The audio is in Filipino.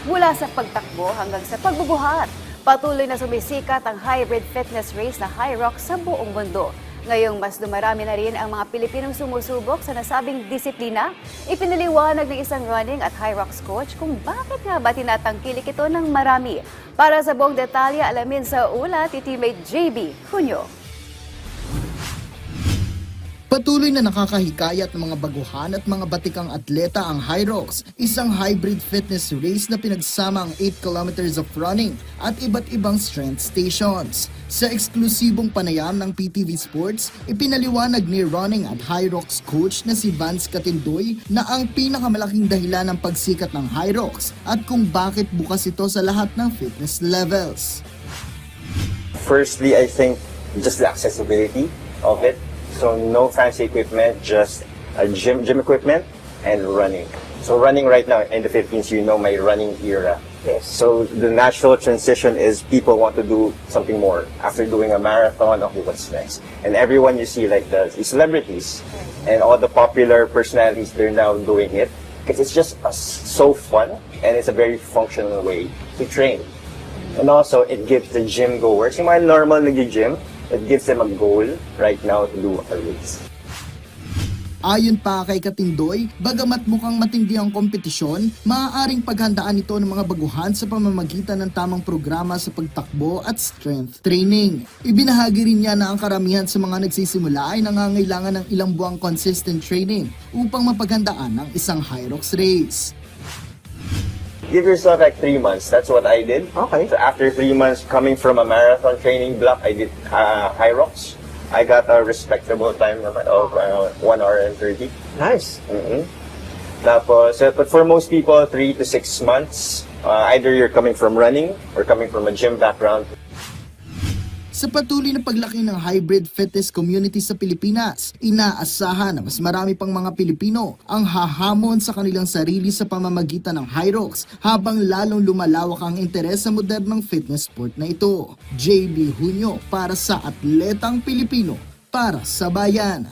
Mula sa pagtakbo hanggang sa pagbubuhat, patuloy na sumisikat ang hybrid fitness race na HYROX sa buong mundo. Ngayong mas dumarami na rin ang mga Pilipinong sumusubok sa nasabing disiplina, ipinaliwanag ng isang running at HYROX coach kung bakit nga ba tinatangkilik ito ng marami. Para sa buong detalye, alamin sa ulat ni teammate JB Junio. Patuloy na nakakahikayat ng mga baguhan at mga batikang atleta ang HYROX, isang hybrid fitness race na pinagsama ang 8 kilometers of running at iba't ibang strength stations. Sa eksklusibong panayam ng PTV Sports, ipinaliwanag ni running at HYROX coach na si Vance Catindoy na ang pinakamalaking dahilan ng pagsikat ng HYROX at kung bakit bukas ito sa lahat ng fitness levels. Firstly, I think just the accessibility of it. So no fancy equipment, just a gym equipment and running. So running right now in the Philippines, you know my running era. Yes. So the natural transition is people want to do something more after doing a marathon. Okay, what's next? And everyone you see like the celebrities and all the popular personalities, they're now doing it because it's just so fun and it's a very functional way to train. And also it gives the gym goers, yung mga normal nag-gym, it gives them a goal right now to do a race. Ayon pa kay Catindoy, bagamat mukhang matindi ang kompetisyon, maaaring paghandaan ito ng mga baguhan sa pamamagitan ng tamang programa sa pagtakbo at strength training. Ibinahagi rin niya na ang karamihan sa mga nagsisimula ay nangangailangan ng ilang buwang consistent training upang mapaghandaan ang isang HYROX race. Give yourself like 3 months. That's what I did. Okay. So after 3 months coming from a marathon training block, I did HYROX. I got a respectable time of 1 hour and 30. Nice. Tapos, but for most people, 3 to 6 months. Either you're coming from running or coming from a gym background. Sa patuloy na paglaki ng hybrid fitness community sa Pilipinas, inaasahan na mas marami pang mga Pilipino ang hahamon sa kanilang sarili sa pamamagitan ng HYROX habang lalong lumalawak ang interes sa modernong fitness sport na ito. JB Junio para sa Atletang Pilipino, para sa Bayan.